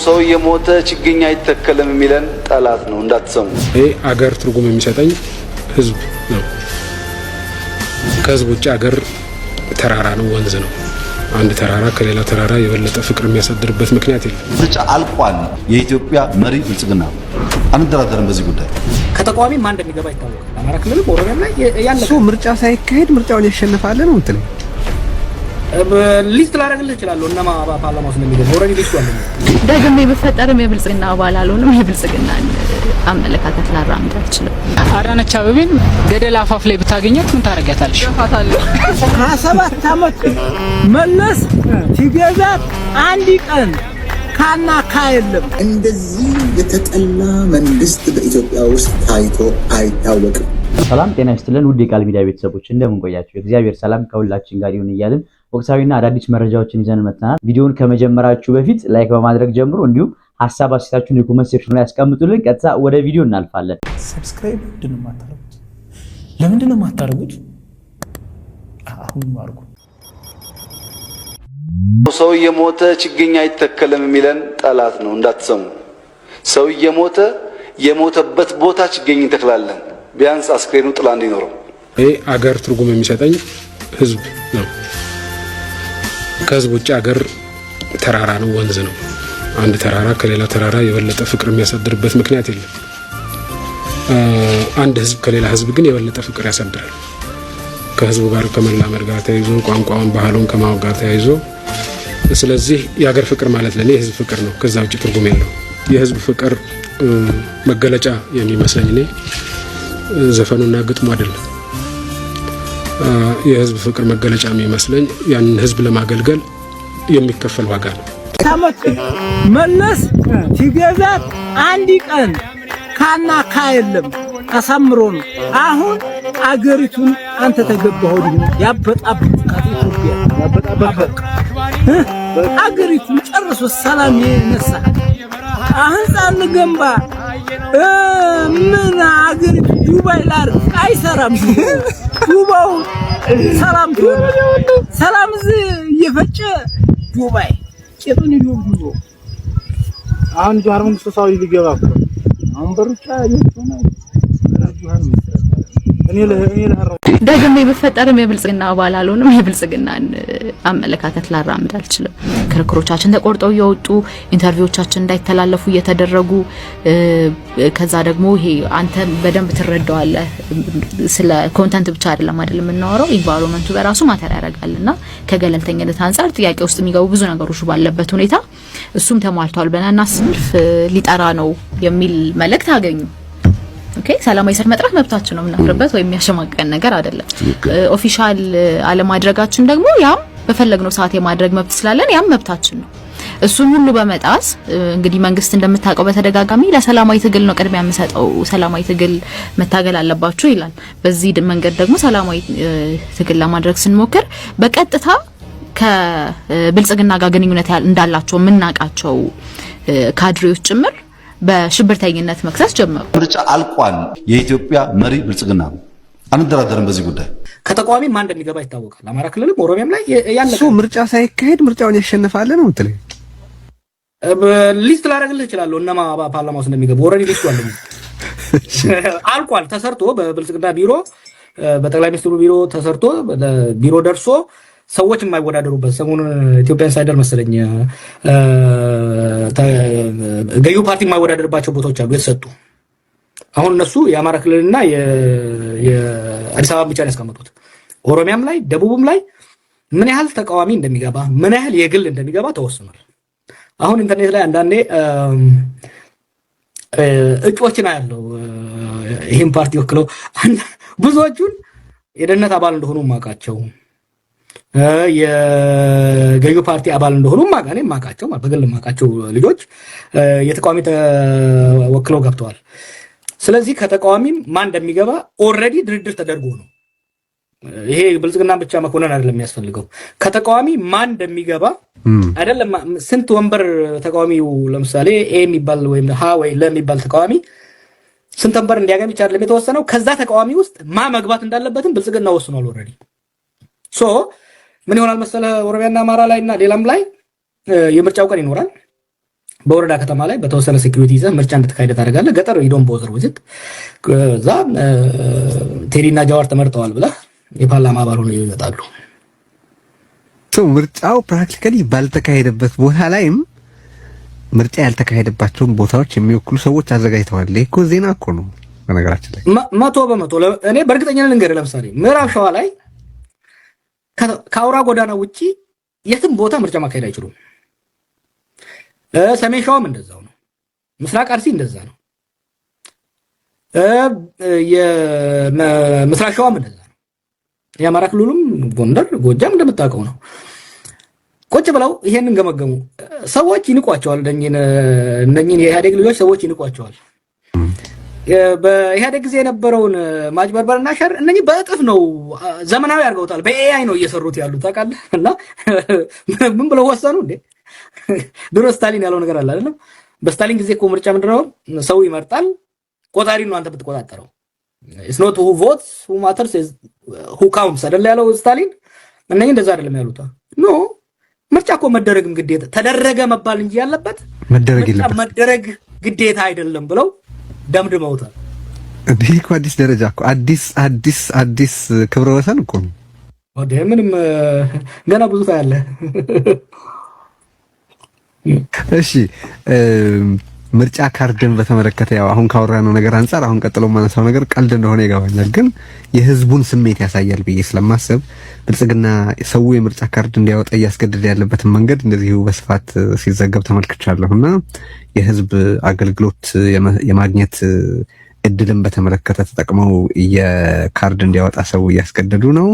ሰው የሞተ ችግኝ አይተከልም የሚለን ጠላት ነው እንዳትሰሙ። ይሄ አገር ትርጉም የሚሰጠኝ ህዝብ ነው። ከህዝብ ውጭ አገር ተራራ ነው፣ ወንዝ ነው። አንድ ተራራ ከሌላ ተራራ የበለጠ ፍቅር የሚያሳድርበት ምክንያት የለም። ምርጫ አልቋል። የኢትዮጵያ መሪ ብልጽግና አንደራደርም በዚህ ጉዳይ። ከተቃዋሚ ማን እንደሚገባ ይታወቃል። አማራ ክልል ኦሮሚያ ላይ ያለው እሱ ምርጫ ሳይካሄድ ምርጫውን ያሸንፋል ነው እንትን ሊስት ላደርግልህ እችላለሁ። እነማ ፓርላማ ውስጥ እንደሚገባ ኦልሬዲ ሊስቱ አለ። ደግሜ በፈጠረም የብልጽግና አባል አልሆንም። የብልጽግና አመለካከት ላራምድ አልችልም። አዳነች አቤቤን ገደል አፋፍ ላይ ብታገኛት ምን ታረጋታለሽ? 27 ዓመት መለስ ሲገዛት አንድ ቀን ካና ካየለም። እንደዚህ የተጠላ መንግስት በኢትዮጵያ ውስጥ ታይቶ አይታወቅም። ሰላም ጤና ይስጥልን ውድ የቃል ሚዲያ ቤተሰቦች እንደምን ቆያችሁ? እግዚአብሔር ሰላም ከሁላችን ጋር ይሁን እያልን ወቅታዊና አዳዲስ መረጃዎችን ይዘን መጥተናል። ቪዲዮውን ከመጀመራችሁ በፊት ላይክ በማድረግ ጀምሩ። እንዲሁም ሐሳብ አስተያየታችሁን የኮሜንት ሴክሽን ላይ ያስቀምጡልን። ቀጥታ ወደ ቪዲዮ እናልፋለን። ሰብስክራይብ ለምንድን ነው የማታደርጉት? አሁን አድርጉ። ሰው የሞተ ችግኝ አይተከልም የሚለን ጠላት ነው እንዳትሰሙ። ሰው የሞተበት ቦታ ችግኝ እንተክላለን፣ ቢያንስ አስክሬኑ ጥላ እንዲኖረው። ይሄ አገር ትርጉም የሚሰጠኝ ህዝብ ነው። ከህዝብ ውጭ አገር ተራራ ነው፣ ወንዝ ነው። አንድ ተራራ ከሌላ ተራራ የበለጠ ፍቅር የሚያሳድርበት ምክንያት የለም። አንድ ህዝብ ከሌላ ህዝብ ግን የበለጠ ፍቅር ያሳድራል። ከህዝቡ ጋር ከመላመድ ጋር ተያይዞ ቋንቋውን፣ ባህሉን ከማወቅ ጋር ተያይዞ ስለዚህ የሀገር ፍቅር ማለት ለኔ የህዝብ ፍቅር ነው። ከዛ ውጭ ትርጉም የለው። የህዝብ ፍቅር መገለጫ የሚመስለኝ እኔ ዘፈኑና ግጥሙ አይደለም። የህዝብ ፍቅር መገለጫ የሚመስለኝ ያንን ህዝብ ለማገልገል የሚከፈል ዋጋ ነው። ታመት መለስ ሲገዛት አንድ ቀን ካና ካየለም አሳምሮ ነው። አሁን አገሪቱን አንተ ተገባው ያበጣብጥካት ኢትዮጵያ ያበጣብጥካ አገሪቱን ጨርሶ ሰላም ይነሳ። አህንጻን ገንባ ምን አገሪቱ ዱባይ ላርግ አይሰራም። ዱባው ሰላም እየፈጨ ዱባይ ቄጡን ይዱብ አሁን ጃርመን ሶሳዊ ሊገባ አሁን በሩጫ ይሆነ ደግሜ በፈጠረም የብልጽግና አባል አልሆንም። የብልጽግናን አመለካከት ላራምድ አልችልም። ክርክሮቻችን ተቆርጠው እየወጡ ኢንተርቪዎቻችን እንዳይተላለፉ እየተደረጉ ከዛ ደግሞ ይሄ አንተ በደንብ ትረዳዋለህ። ስለ ኮንተንት ብቻ አይደለም የምናወራው፣ ኢንቫይሮንመንቱ በራሱ ማተር ያደርጋልና ከገለልተኝነት አንፃር ጥያቄ ውስጥ የሚገቡ ብዙ ነገሮች ባለበት ሁኔታ እሱም ተሟልቷል በናና ስንፍ ሊጠራ ነው የሚል መልእክት አገኙ። ኦኬ ሰላማዊ ሰልፍ መጥራት መብታችን ነው፣ ምናፍርበት ወይ የሚያሸማቀን ነገር አይደለም። ኦፊሻል አለማድረጋችን ደግሞ ያም በፈለግነው ሰዓት የማድረግ መብት ስላለን ያም መብታችን ነው። እሱን ሁሉ በመጣስ እንግዲህ መንግስት እንደምታውቀው በተደጋጋሚ ለሰላማዊ ትግል ነው ቅድሚያ የምሰጠው፣ ሰላማዊ ትግል መታገል አለባችሁ ይላል። በዚህ መንገድ ደግሞ ሰላማዊ ትግል ለማድረግ ስንሞክር በቀጥታ ከብልጽግና ጋር ግንኙነት እንዳላቸው የምናውቃቸው ካድሬዎች ጭምር በሽብርተኝነት መክሰስ ጀመሩ። ምርጫ አልቋል። የኢትዮጵያ መሪ ብልጽግና አንደራደርም በዚህ ጉዳይ። ከተቃዋሚ ማን እንደሚገባ ይታወቃል። አማራ ክልልም ኦሮሚያም ላይ ያለው እሱ ምርጫ ሳይካሄድ ምርጫውን ያሸንፋል ነው እንትን ሊስት ላደርግልህ እችላለሁ። እነማ ፓርላማ ውስጥ እንደሚገባ ኦልሬዲ ሊስቱ አለ። አልቋል። ተሰርቶ በብልጽግና ቢሮ፣ በጠቅላይ ሚኒስትሩ ቢሮ ተሰርቶ ቢሮ ደርሶ ሰዎች የማይወዳደሩበት ሰሞኑን ኢትዮጵያን ሳይደር መሰለኝ ገዩ ፓርቲ የማይወዳደርባቸው ቦታዎች አሉ የተሰጡ። አሁን እነሱ የአማራ ክልልና የአዲስ አበባ ብቻ ነው ያስቀመጡት። ኦሮሚያም ላይ ደቡብም ላይ ምን ያህል ተቃዋሚ እንደሚገባ ምን ያህል የግል እንደሚገባ ተወስኗል። አሁን ኢንተርኔት ላይ አንዳንዴ እጩዎችን ያለው ይህን ፓርቲ ወክለው ብዙዎቹን የደህንነት አባል እንደሆኑ ማቃቸው የገዩ ፓርቲ አባል እንደሆኑ ማቃቸው በግል ማቃቸው ልጆች የተቃዋሚ ተወክለው ገብተዋል። ስለዚህ ከተቃዋሚም ማን እንደሚገባ ኦልሬዲ ድርድር ተደርጎ ነው። ይሄ ብልጽግና ብቻ መኮንን አይደለም የሚያስፈልገው። ከተቃዋሚ ማን እንደሚገባ አይደለም። ስንት ወንበር ተቃዋሚው ለምሳሌ ኤ የሚባል ወይም ሀ ወይ ለ የሚባል ተቃዋሚ ስንት ወንበር እንዲያገኝ ብቻ አይደለም የተወሰነው። ከዛ ተቃዋሚ ውስጥ መግባት እንዳለበትም ብልጽግና ወስኗል ኦልሬዲ። ሶ ምን ይሆናል መሰለ ኦሮሚያና አማራ ላይና ሌላም ላይ የምርጫው ቀን ይኖራል። በወረዳ ከተማ ላይ በተወሰነ ሴኩሪቲ ይዘህ ምርጫ እንድትካሄድ ታደርጋለህ። ገጠር ይዶን ቦዘር ውዝት ከዛ ቴሪና ጃዋር ተመርጠዋል ብለህ የፓርላማ አባል ሆነው ይመጣሉ። ምርጫው ፕራክቲካሊ ባልተካሄደበት ቦታ ላይም ምርጫ ያልተካሄደባቸውን ቦታዎች የሚወክሉ ሰዎች አዘጋጅተዋል። እኮ ዜና እኮ ነው በነገራችን ላይ 100%። እኔ በእርግጠኛ ልንገርህ፣ ለምሳሌ ምዕራብ ሸዋ ላይ ከአውራ ጎዳና ውጪ የትም ቦታ ምርጫ ማካሄድ አይችሉም። ሰሜን ሸዋም እንደዛው ነው። ምስራቅ አርሲ እንደዛ ነው። የምስራቅ ሸዋም እንደዛ ነው። የአማራ ክልሉም ጎንደር፣ ጎጃም እንደምታውቀው ነው። ቁጭ ብለው ይሄንን ገመገሙ። ሰዎች ይንቋቸዋል። እነኚህን የኢህአዴግ ልጆች ሰዎች ይንቋቸዋል። በኢህአዴግ ጊዜ የነበረውን ማጭበርበርና ሸር እነኚህ በእጥፍ ነው ዘመናዊ አድርገውታል። በኤአይ ነው እየሰሩት ያሉት ታውቃለህ። እና ምን ብለው ወሰኑ እንዴ? ድሮ ስታሊን ያለው ነገር አለ አይደለም? በስታሊን ጊዜ እኮ ምርጫ ምንድነው? ሰው ይመርጣል፣ ቆጣሪ ነው አንተ ብትቆጣጠረው። it's not who votes who matters is who counts አይደል ያለው ስታሊን። እነኚህ እንደዛ አይደለም ያሉት። ኖ ምርጫ እኮ መደረግም ግዴታ ተደረገ መባል እንጂ ያለበት መደረግ ግዴታ አይደለም ብለው ደምድመውታል። እንዴ እኮ አዲስ ደረጃ እኮ አዲስ ክብረ ወሰን እኮ ነው። ወደ ምንም ገና ብዙ ታያለ። እሺ ምርጫ ካርድን በተመለከተ ያው አሁን ካወራነው ነገር አንፃር አሁን ቀጥሎ ማነሳው ነገር ቀልድ እንደሆነ ይገባኛል፣ ግን የህዝቡን ስሜት ያሳያል ብዬ ስለማስብ ብልጽግና ሰው የምርጫ ካርድ እንዲያወጣ እያስገደደ ያለበትን መንገድ እንደዚሁ በስፋት ሲዘገብ ተመልክቻለሁና የህዝብ አገልግሎት የማግኘት እድልን በተመለከተ ተጠቅመው የካርድ እንዲያወጣ ሰው እያስገደዱ ነው።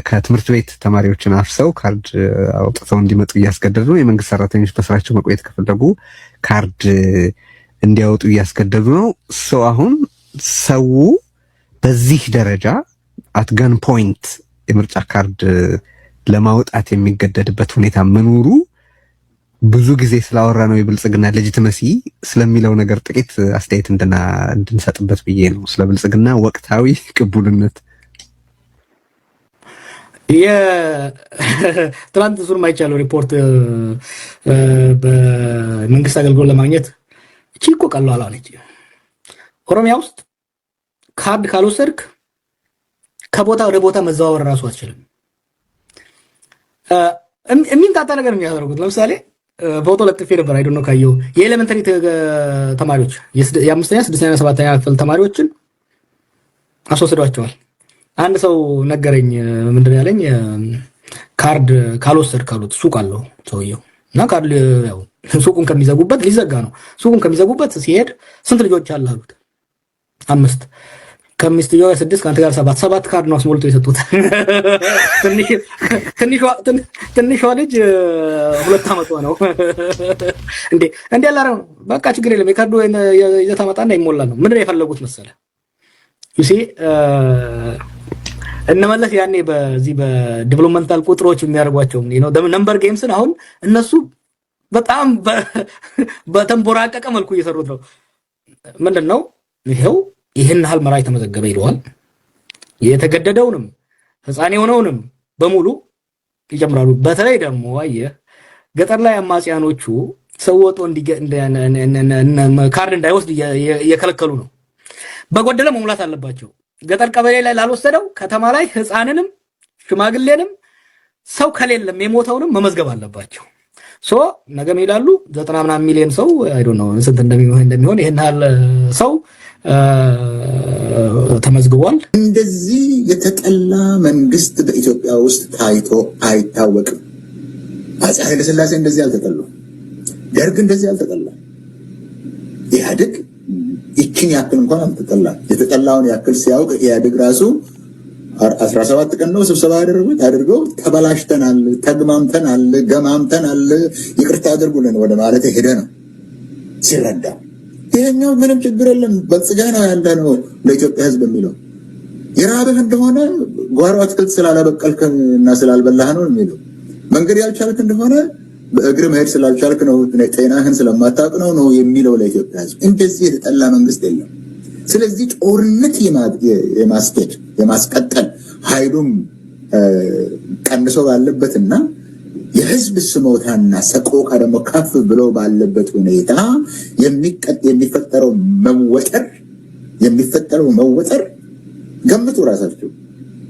ከትምህርት ቤት ተማሪዎችን አፍሰው ካርድ አውጥተው እንዲመጡ እያስገደዱ ነው። የመንግስት ሰራተኞች በስራቸው መቆየት ከፈለጉ ካርድ እንዲያወጡ እያስገደዱ ነው። አሁን ሰው በዚህ ደረጃ አትገን ፖይንት የምርጫ ካርድ ለማውጣት የሚገደድበት ሁኔታ መኖሩ ብዙ ጊዜ ስላወራ ነው የብልጽግና ሌጂቲመሲ ስለሚለው ነገር ጥቂት አስተያየት እንድንሰጥበት ብዬ ነው። ስለ ብልጽግና ወቅታዊ ቅቡልነት የትናንት ዙር ማይቻለው ሪፖርት በመንግስት አገልግሎት ለማግኘት እቺ እኮ ቀላል አለች። ኦሮሚያ ውስጥ ካርድ ካልወሰድክ ከቦታ ወደ ቦታ መዘዋወር ራሱ አትችልም። የሚንጣጣ ነገር የሚያደርጉት ለምሳሌ ፎቶ ለጥፌ ነበር። አይ ዶንት ኖ ካየው የኤሌመንተሪ ተማሪዎች የአምስተኛ ስድስተኛ ሰባተኛ ክፍል ተማሪዎችን አስወስዷቸዋል። አንድ ሰው ነገረኝ። ምንድነው ያለኝ? ካርድ ካልወሰድክ አሉት። ሱቅ አለው ሰውየው እና ካርድ ያው ሱቁን ከሚዘጉበት ሊዘጋ ነው። ሱቁን ከሚዘጉበት ሲሄድ ስንት ልጆች አሉ አሉት። 5 ከሚስትየው 6 ከአንተ ጋር 7 ካርድ ነው አስሞልቶ የሰጡት። ትንሿ ልጅ 2 ዓመቷ ነው። እንዴ አላረም። በቃ ችግር የለም የካርዱ ይዘት አመጣና ይሞላ ነው። ምንድነው የፈለጉት መሰለ ዩሲ እነመለስ ያኔ በዚህ በዲቨሎፕመንታል ቁጥሮች የሚያደርጓቸው ነምበር ጌምስን አሁን እነሱ በጣም በተንቦራቀቀ መልኩ እየሰሩት ነው። ምንድነው ይሄው ይሄን ያህል መራጭ ተመዘገበ ይለዋል። የተገደደውንም ህፃን የሆነውንም በሙሉ ይጀምራሉ። በተለይ ደግሞ አየህ ገጠር ላይ አማጽያኖቹ ሰው ወጦ ካርድ እንዳይወስድ እየከለከሉ ነው። በጎደለ መሙላት አለባቸው። ገጠር ቀበሌ ላይ ላልወሰደው ከተማ ላይ ህፃንንም ሽማግሌንም ሰው ከሌለም የሞተውንም መመዝገብ አለባቸው። ነገም ይላሉ 90 ሚሊዮን ሰው አይ ዶንት ኖ ስንት እንደሚሆን ይሄን ያህል ሰው ተመዝግቧል። እንደዚህ የተጠላ መንግስት በኢትዮጵያ ውስጥ ታይቶ አይታወቅም። አፄ ኃይለ ሥላሴ እንደዚህ አልተጠሉ፣ ደርግ እንደዚህ አልተጠላ፣ ኢህአዴግ ይችን ያክል እንኳን አልተጠላ። የተጠላውን ያክል ሲያውቅ ኢህአዴግ ራሱ 17 ቀን ነው ስብሰባ አድርገው ተበላሽተናል፣ ተግማምተናል፣ ገማምተናል፣ ይቅርታ አድርጉልን ወደ ማለት ሄደ ነው ሲረዳ። ይሄኛው ምንም ችግር የለም በልጽጋ ነው ያለ ነው ለኢትዮጵያ ህዝብ የሚለው የራበህ እንደሆነ ጓሮ አትክልት ስላላበቀልክና ስላልበላህ ነው የሚለው። መንገድ ያልቻልክ እንደሆነ በእግር መሄድ ስላልቻልክ ነው፣ ጤናህን ስለማታውቅ ነው የሚለው ለኢትዮጵያ ህዝብ። እንደዚህ የተጠላ መንግስት የለም። ስለዚህ ጦርነት የማስቀጠል ኃይሉም ቀንሶ ባለበትና የህዝብ ስሞታና ሰቆቃ ደግሞ ከፍ ብሎ ባለበት ሁኔታ የሚፈጠረው መወጠር ገምቱ። ራሳችሁ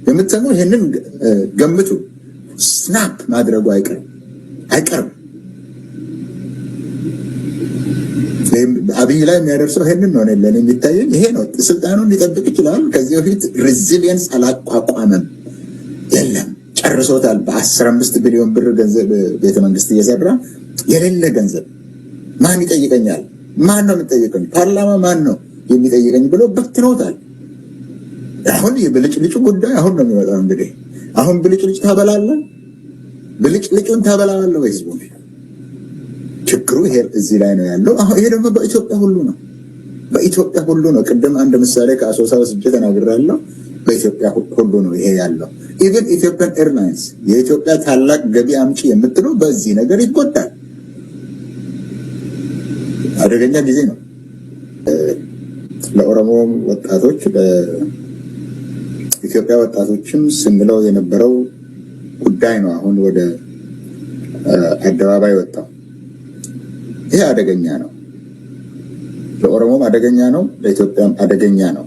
የምትሰሙ ይሄንን ገምቱ። ስናፕ ማድረጉ አይቀርም። አብይ ላይ የሚያደርሰው ይሄንን ነው። ለኔ የሚታየኝ ይሄ ነው። ስልጣኑን ሊጠብቅ ይችላል። ከዚህ በፊት ሬዚሊየንስ አላቋቋመም። የለም ጨርሶታል። በ15 ቢሊዮን ብር ገንዘብ ቤተመንግስት እየሰራ የሌለ ገንዘብ ማን ይጠይቀኛል? ማን ነው የሚጠይቀኝ? ፓርላማ ማን ነው የሚጠይቀኝ ብሎ በትኖታል። አሁን የብልጭልጩ ጉዳይ አሁን ነው የሚወጣው። እንግዲህ አሁን ብልጭልጭ ታበላለህ፣ ብልጭልጩን ታበላለህ ህዝቡ። ችግሩ ይሄ እዚህ ላይ ነው ያለው። አሁን ይሄ ደግሞ በኢትዮጵያ ሁሉ ነው። ቅድም አንድ ምሳሌ ከአሶሳ ወስጄ ተናግሬያለሁ። በኢትዮጵያ ሁሉ ነው ይሄ ያለው። ኢቨን ኢትዮጵያን ኤርላይንስ የኢትዮጵያ ታላቅ ገቢ አምጪ የምትለው በዚህ ነገር ይጎዳል። አደገኛ ጊዜ ነው ለኦሮሞ ወጣቶች፣ ለኢትዮጵያ ወጣቶችም ስንለው የነበረው ጉዳይ ነው አሁን ወደ አደባባይ ወጣው። ይሄ አደገኛ ነው። ለኦሮሞም አደገኛ ነው፣ ለኢትዮጵያም አደገኛ ነው።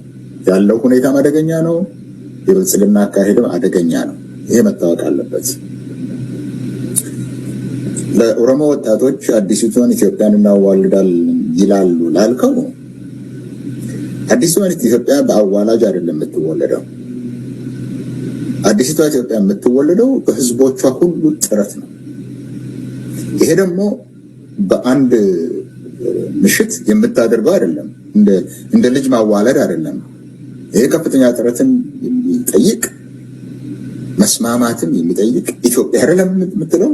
ያለው ሁኔታም አደገኛ ነው። የብልጽግና አካሄድም አደገኛ ነው። ይሄ መታወቅ አለበት። ለኦሮሞ ወጣቶች አዲሲቷን ኢትዮጵያን እናዋልዳለን ይላሉ ላልከው፣ አዲሲቷን ኢትዮጵያ በአዋላጅ አይደለም የምትወለደው። አዲሲቷ ኢትዮጵያ የምትወለደው በህዝቦቿ ሁሉ ጥረት ነው። ይሄ ደግሞ በአንድ ምሽት የምታደርገው አይደለም። እንደ ልጅ ማዋለድ አይደለም። ይሄ ከፍተኛ ጥረትን የሚጠይቅ መስማማትን የሚጠይቅ ኢትዮጵያ አይደለም የምትለው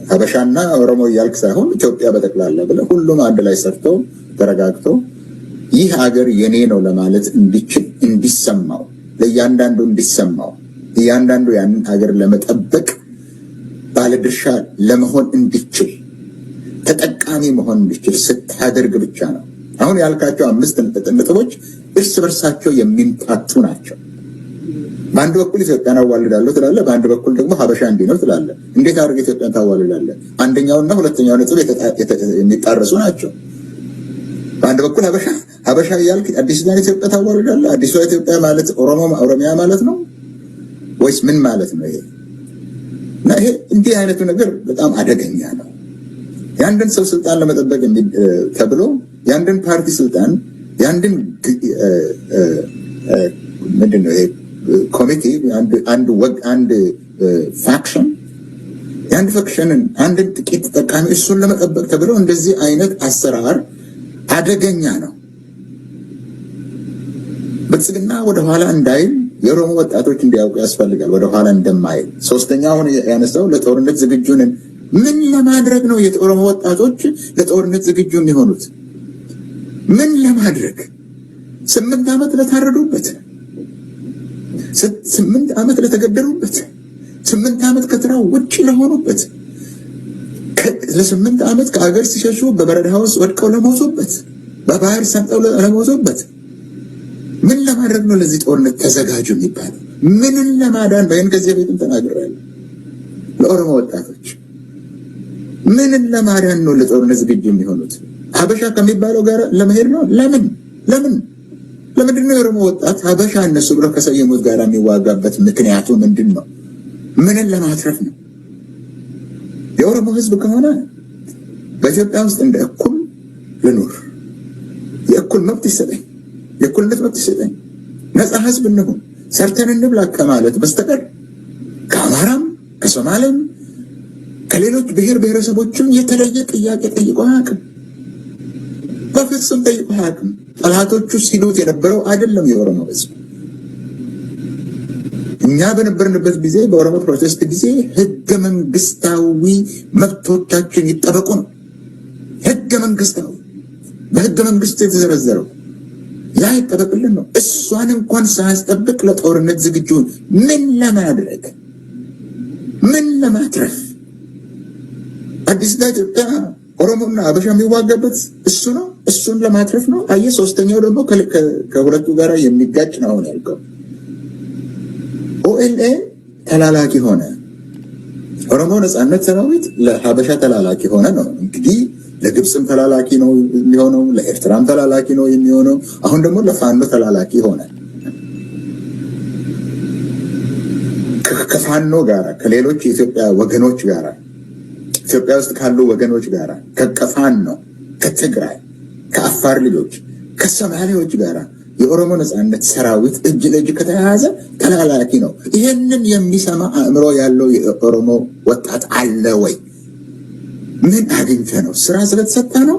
ሀበሻና ኦሮሞ እያልክ ሳይሆን ኢትዮጵያ በጠቅላላ ብለህ ሁሉም አንድ ላይ ሰርተው ተረጋግተው ይህ ሀገር የኔ ነው ለማለት እንዲችል እንዲሰማው፣ ለእያንዳንዱ እንዲሰማው፣ እያንዳንዱ ያንን ሀገር ለመጠበቅ ባለድርሻ ለመሆን እንዲችል፣ ተጠቃሚ መሆን እንዲችል ስታደርግ ብቻ ነው። አሁን ያልካቸው 5 ነጥቦች እርስ በርሳቸው የሚምታቱ ናቸው። በአንድ በኩል ኢትዮጵያን አዋልዳለሁ ትላለህ፣ በአንድ በኩል ደግሞ ሀበሻ እንዲህ ነው ትላለህ። እንዴት አድርገህ ኢትዮጵያን ታዋልዳለህ? አንደኛውና ሁለተኛው ነጥብ የሚጣረሱ ናቸው። በአንድ በኩል ሀበሻ እያልክ አዲስቷን ኢትዮጵያ ታዋልዳለህ። አዲሷ ኢትዮጵያ ማለት ኦሮሚያ ማለት ነው ወይስ ምን ማለት ነው? ይሄ እና ይሄ እንዲህ አይነቱ ነገር በጣም አደገኛ ነው። የአንድን ሰው ስልጣን ለመጠበቅ ተብሎ የአንድን ፓርቲ ስልጣን የአንድን ምንድነው ይሄ ኮሚቴ አንድ ፋክሽን የአንድ ፋክሽንን አንድን ጥቂት ተጠቃሚ እሱን ለመጠበቅ ተብሎ እንደዚህ አይነት አሰራር አደገኛ ነው። ብልጽግና ወደኋላ እንዳይል የኦሮሞ ወጣቶች እንዲያውቁ ያስፈልጋል። ወደኋላ እንደማይል። ሶስተኛ አሁን ያነሳው ለጦርነት ዝግጁ ነን። ምን ለማድረግ ነው የኦሮሞ ወጣቶች ለጦርነት ዝግጁ የሚሆኑት? ምን ለማድረግ? 8 ዓመት ለታረዱበት፣ 8 ዓመት ለተገደሉበት፣ 8 ዓመት ከስራ ውጭ ለሆኑበት፣ ለ8 ዓመት ከሀገር ሲሸሹ በበረሃ ውስጥ ወድቀው ለሞቱበት፣ በባህር ሰምጠው ለሞቱበት ምን ለማድረግ ነው ለዚህ ጦርነት ተዘጋጁ የሚባለው? ምንን ለማዳን? በይን ከዚህ በፊትም ተናግሬያለሁ። ለኦሮሞ ወጣቶች ምንን ለማዳን ነው ለጦርነት ዝግጁ የሚሆኑት? ሀበሻ ከሚባለው ጋር ለመሄድ ነው? ለምንድን ነው የኦሮሞ ወጣት ሀበሻ እነሱ ብለው ከሰየሙት ጋር የሚዋጋበት ምክንያቱ ምንድን ነው? ምንን ለማትረፍ ነው? የኦሮሞ ህዝብ ከሆነ በኢትዮጵያ ውስጥ እንደ እኩል ልኑር፣ የእኩል መብት ይሰጠኝ፣ የእኩልነት መብት ይሰጠኝ፣ ነፃ ህዝብ እንሁን፣ ሰርተን እንብላ ከማለት በስተቀር ከአማራም ከሶማሌም ከሌሎች ብሔር ብሔረሰቦችም የተለየ ጥያቄ ጠይቆ አያውቅም። በፍጹም ጠይቆ አያውቅም። ጠላቶቹ ሲሉት የነበረው አይደለም የኦሮሞ ህዝብ። እኛ በነበርንበት ጊዜ በኦሮሞ ፕሮቴስት ጊዜ ህገ መንግስታዊ መብቶቻችን ይጠበቁ ነው። ህገ መንግስታዊ በህገ መንግስቱ የተዘረዘረው ያ ይጠበቅልን ነው። እሷን እንኳን ሳያስጠብቅ ለጦርነት ዝግጁ ምን ለማድረግ? ምን ለማትረፍ? አዲስ ኢትዮጵያ ኦሮሞና ሀበሻ የሚዋጋበት እሱ ነው። እሱን ለማትረፍ ነው። አየህ፣ ሶስተኛው ደግሞ ከሁለቱ ጋር የሚጋጭ ነው። አሁን ያልከው ኦኤልኤ ተላላኪ ሆነ፣ ኦሮሞ ነጻነት ሰራዊት ለሀበሻ ተላላኪ ሆነ ነው እንግዲህ ለግብፅም ተላላኪ ነው የሚሆነው፣ ለኤርትራም ተላላኪ ነው የሚሆነው። አሁን ደግሞ ለፋኖ ተላላኪ ሆነ። ከፋኖ ጋር ከሌሎች የኢትዮጵያ ወገኖች ጋር ኢትዮጵያ ውስጥ ካሉ ወገኖች ጋር ከፋኖ ከትግራይ ከአፋር ልጆች ከሶማሌዎች ጋር የኦሮሞ ነጻነት ሰራዊት እጅ ለእጅ ከተያያዘ ተላላኪ ነው። ይሄንን የሚሰማ አእምሮ ያለው የኦሮሞ ወጣት አለ ወይ? ምን አግኝተ ነው? ስራ ስለተሰጠ ነው?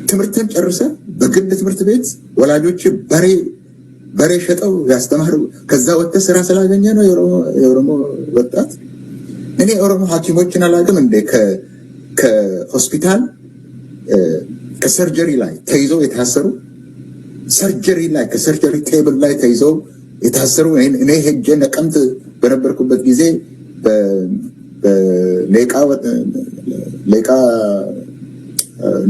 ትምህርትን ጨርሰ በግል ትምህርት ቤት ወላጆች በሬ ሸጠው ያስተማሩ ከዛ ወጥተ ስራ ስላገኘ ነው የኦሮሞ ወጣት? እኔ የኦሮሞ ሐኪሞችን አላውቅም እንደ ከሆስፒታል ከሰርጀሪ ላይ ተይዘው የታሰሩ ሰርጀሪ ላይ ከሰርጀሪ ቴብል ላይ ተይዘው የታሰሩ እኔ ሄጄ ነቀምት በነበርኩበት ጊዜ ሌቃ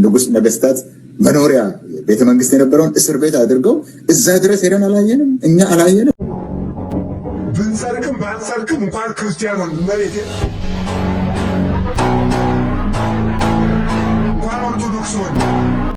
ንጉስ ነገስታት መኖሪያ ቤተ መንግስት የነበረውን እስር ቤት አድርገው እዛ ድረስ ሄደን አላየንም። እኛ አላየንም። ብንሰርቅም ባንሰርቅም እንኳን ክርስቲያኑን መሬት